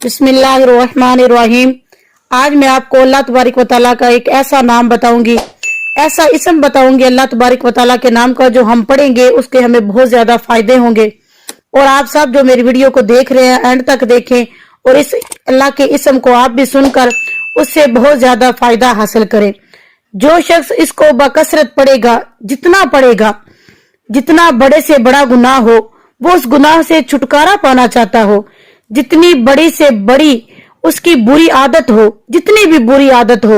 बिस्मिल्लाहिर्रहमानिर्रहीम। आज मैं आपको अल्लाह तबारक व तआला का एक ऐसा नाम बताऊंगी, ऐसा इसम बताऊंगी अल्लाह तबारक व तआला के नाम का, जो हम पढ़ेंगे उसके हमें बहुत ज्यादा फायदे होंगे। और आप सब जो मेरी वीडियो को देख रहे हैं एंड तक देखें और इस अल्लाह के इसम को आप भी सुनकर उससे बहुत ज्यादा फायदा हासिल करें। जो शख्स इसको बकसरत पढ़ेगा, जितना पढ़ेगा, जितना बड़े से बड़ा गुनाह हो, वो उस गुनाह से छुटकारा पाना चाहता हो, जितनी बड़ी से बड़ी उसकी बुरी आदत हो, जितनी भी बुरी आदत हो,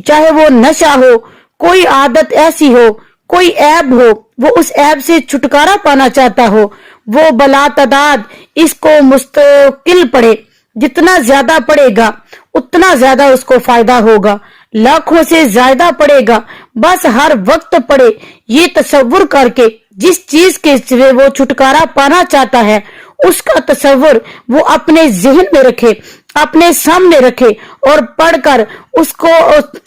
चाहे वो नशा हो, कोई आदत ऐसी हो, कोई ऐब हो, वो उस ऐब से छुटकारा पाना चाहता हो, वो बला तादाद इसको मुस्तकिल पढ़े। जितना ज्यादा पढ़ेगा उतना ज्यादा उसको फायदा होगा। लाखों से ज्यादा पढ़ेगा, बस हर वक्त पढ़े, ये तसव्वुर करके जिस चीज के से वो छुटकारा पाना चाहता है उसका तसव्वुर वो अपने जहन में रखे, अपने सामने रखे और पढ़कर उसको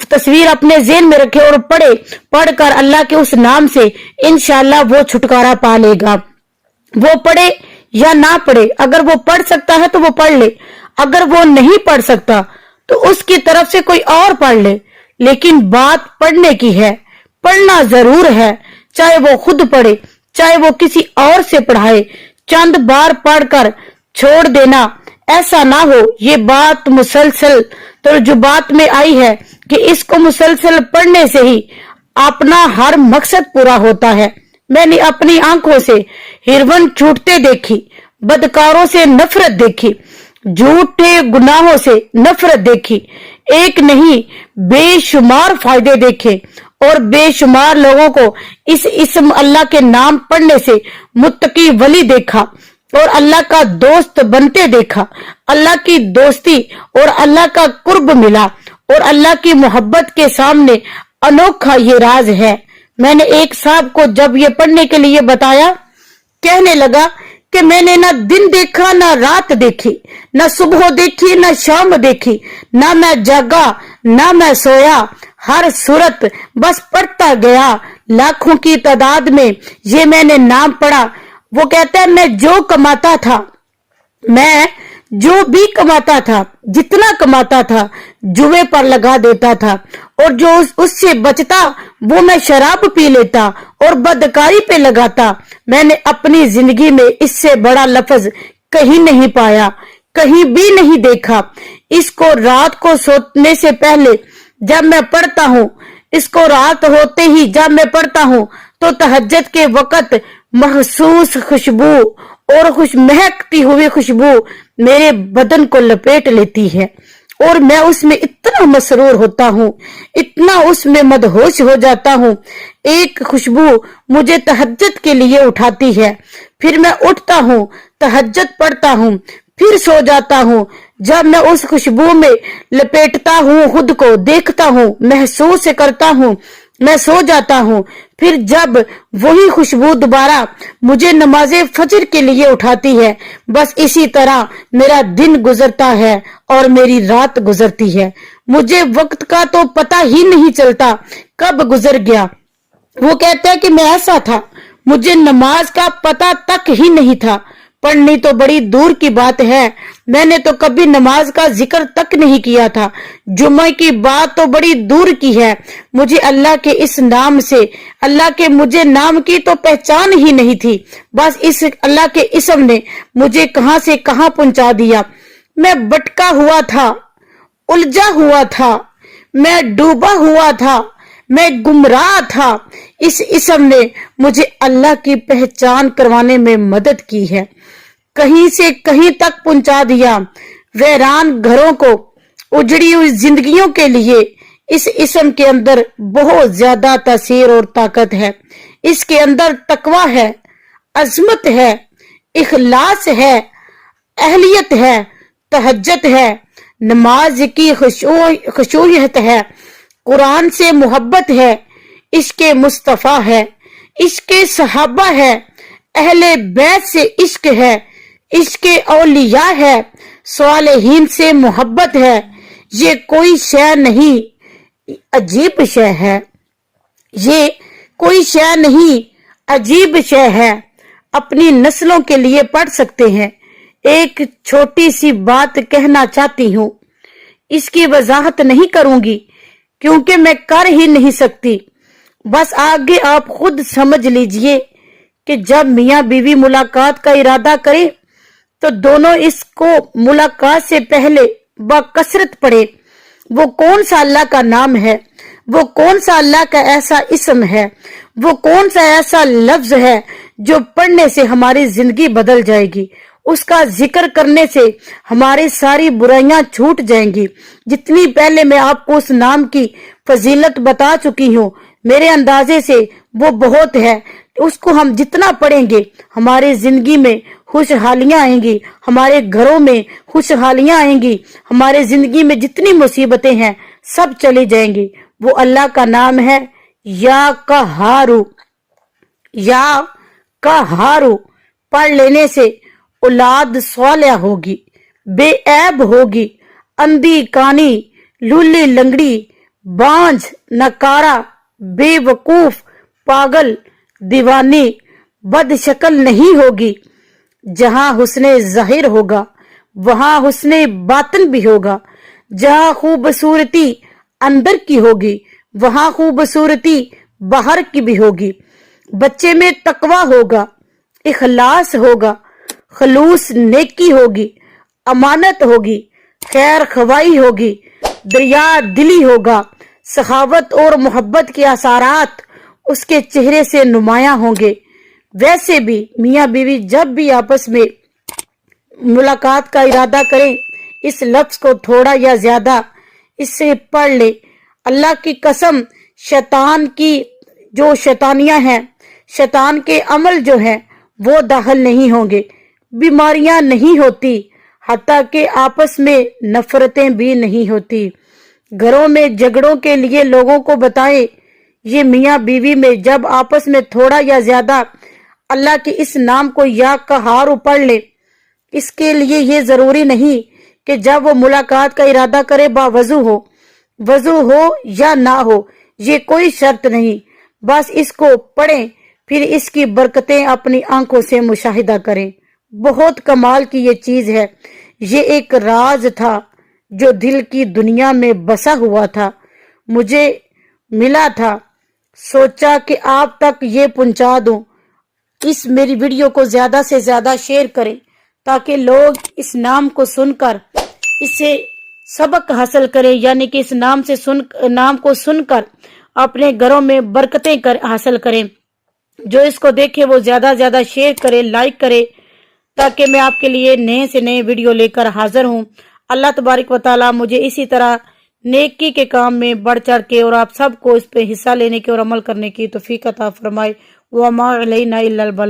तस्वीर अपने जहन में रखे और पढ़े। पढ़कर अल्लाह के उस नाम से इंशाअल्लाह वो छुटकारा पा लेगा। वो पढ़े या ना पढ़े, अगर वो पढ़ सकता है तो वो पढ़ ले, अगर वो नहीं पढ़ सकता तो उसकी तरफ से कोई और पढ़ ले। लेकिन बात पढ़ने की है, पढ़ना जरूर है, चाहे वो खुद पढ़े चाहे वो किसी और से पढ़ाए। चंद बार पढ़कर छोड़ देना ऐसा ना हो। ये बात मुसलसल तर्जुबात में आई है कि इसको मुसलसल पढ़ने से ही अपना हर मकसद पूरा होता है। मैंने अपनी आंखों से हिरवन छूटते देखी, बदकारों से नफरत देखी, झूठे गुनाहों से नफरत देखी, एक नहीं बेशुमार फायदे देखे और बेशुमार लोगों को इस इस्म अल्लाह के नाम पढ़ने से मुत्तकी वली देखा और अल्लाह का दोस्त बनते देखा। अल्लाह की दोस्ती और अल्लाह का कुर्ब मिला और अल्लाह की मोहब्बत के सामने अनोखा ये राज है। मैंने एक साहब को जब ये पढ़ने के लिए बताया, कहने लगा कि मैंने ना दिन देखा ना रात देखी, ना सुबह देखी ना शाम देखी, ना मैं जागा ना मैं सोया, हर सूरत बस पढ़ता गया। लाखों की तादाद में ये मैंने नाम पढ़ा। वो कहता है मैं जो कमाता था, मैं जो भी कमाता था, जितना कमाता था जुए पर लगा देता था और जो उससे बचता वो मैं शराब पी लेता और बदकारी पे लगाता। मैंने अपनी जिंदगी में इससे बड़ा लफ्ज कहीं नहीं पाया, कहीं भी नहीं देखा। इसको रात को सोने से पहले जब मैं पढ़ता हूँ, इसको रात होते ही जब मैं पढ़ता हूँ तो तहज्जुद के वक़्त महसूस खुशबू और महकती हुई खुशबू मेरे बदन को लपेट लेती है और मैं उसमें इतना मसरूर होता हूँ, इतना उसमें मदहोश हो जाता हूँ। एक खुशबू मुझे तहज्जुद के लिए उठाती है, फिर मैं उठता हूँ, तहज्जुद पढ़ता हूँ, फिर सो जाता हूँ। जब मैं उस खुशबू में लपेटता हूँ, खुद को देखता हूँ, महसूस करता हूँ, मैं सो जाता हूँ। फिर जब वही खुशबू दोबारा मुझे नमाज़े फजर के लिए उठाती है, बस इसी तरह मेरा दिन गुजरता है और मेरी रात गुजरती है। मुझे वक्त का तो पता ही नहीं चलता कब गुजर गया। वो कहता है कि मैं ऐसा था, मुझे नमाज का पता तक ही नहीं था। पढ़नी तो बड़ी दूर की बात है, मैंने तो कभी नमाज का जिक्र तक नहीं किया था। जुम्मे की बात तो बड़ी दूर की है। मुझे अल्लाह के इस नाम से, अल्लाह के मुझे नाम की तो पहचान ही नहीं थी। बस इस अल्लाह के इसम ने मुझे कहां से कहां पहुंचा दिया। मैं भटका हुआ था, उलझा हुआ था, मैं डूबा हुआ था, मैं गुमराह था। इस इसम ने मुझे अल्लाह की पहचान करवाने में मदद की है, कहीं से कहीं तक पहुंचा दिया। वैरान घरों को, उजड़ी हुई जिंदगियों के लिए इस इसम के अंदर बहुत ज्यादा तासीर और ताकत है। इसके अंदर तकवा है, अजमत है, इखलास है, अहलियत है, तहज्जुद है, नमाज की खुशूयत है, कुरान से मोहब्बत है, इश्के मुस्तफा है, इश्के सहाबा है, अहले बैत से इश्क है, इश्के औलिया है, सालेहीन से मोहब्बत है। ये कोई शय नहीं, अजीब शय है। ये कोई शय नहीं, अजीब शय है। अपनी नस्लों के लिए पढ़ सकते हैं, एक छोटी सी बात कहना चाहती हूँ। इसकी वजाहत नहीं करूंगी क्योंकि मैं कर ही नहीं सकती। बस आगे आप खुद समझ लीजिए कि जब मियाँ बीवी मुलाकात का इरादा करें तो दोनों इसको मुलाकात से पहले बकसरत पढ़े। वो कौन सा अल्लाह का नाम है, वो कौन सा अल्लाह का ऐसा इस्म है, वो कौन सा ऐसा लफ्ज है जो पढ़ने से हमारी जिंदगी बदल जाएगी। उसका जिक्र करने से हमारी सारी बुराइयां छूट जाएंगी। जितनी पहले मैं आपको उस नाम की फजीलत बता चुकी हूँ, मेरे अंदाजे से वो बहुत है। उसको हम जितना पढ़ेंगे हमारी जिंदगी में खुशहालियां आएंगी, हमारे घरों में खुशहालियां आएंगी, हमारे जिंदगी में जितनी मुसीबतें हैं सब चली जाएंगी। वो अल्लाह का नाम है या कहारू। या कहारू पढ़ लेने से औलाद सालिया होगी, बेऐब होगी, अंधी कानी, लूली लंगड़ी, बांझ, नकारा, बेवकूफ, पागल, दीवानी, बदशक्ल नहीं होगी। जहां हुस्ने जाहिर होगा वहां हुस्ने बातिन भी होगा। जहां खूबसूरती अंदर की होगी वहां खूबसूरती बाहर की भी होगी। बच्चे में तकवा होगा, इखलास होगा, खलूस नेकी होगी, अमानत होगी, खैर खवाई होगी, दरिया दिली होगा। सखावत और मोहब्बत के आसारात उसके चेहरे से नुमायां होंगे। वैसे भी मियाँ बीवी जब भी आपस में मुलाकात का इरादा करें, इस लफ्ज को थोड़ा या ज्यादा इससे पढ़ ले। अल्लाह की कसम, शैतान की जो शैतानियां हैं, शैतान के अमल जो हैं वो दाखिल नहीं होंगे, बीमारियां नहीं होती, हत्ता के आपस में नफरतें भी नहीं होती। घरों में झगड़ों के लिए लोगों को बताएं, ये मियाँ बीवी में जब आपस में थोड़ा या ज्यादा अल्लाह के इस नाम को या कहारू पढ़ ले। इसके लिए ये जरूरी नहीं कि जब वो मुलाकात का इरादा करे बावजू हो, वजू हो या ना हो, ये कोई शर्त नहीं। बस इसको पढ़ें, फिर इसकी बरकतें अपनी आंखों से मुशाहिदा करें। बहुत कमाल की ये चीज है। ये एक राज था जो दिल की दुनिया में बसा हुआ था, मुझे मिला था, सोचा कि आप तक ये पहुंचा दूं। इस मेरी वीडियो को ज्यादा से ज्यादा शेयर करें ताकि लोग इस नाम को सुनकर इससे सबक हासिल करें, यानी कि इस नाम को सुनकर अपने घरों में बरकतें हासिल करें। जो इसको देखे वो ज्यादा ज्यादा शेयर करे, लाइक करे, ताकि मैं आपके लिए नए से नए वीडियो लेकर हाजिर हूँ। अल्लाह तबारक व तआला मुझे इसी तरह नेकी के काम में बढ़ चढ़ के और आप सबको इस पे हिस्सा लेने की और अमल करने की तौफीक अता फरमाए। वमा अलैना इल्लल बलाग।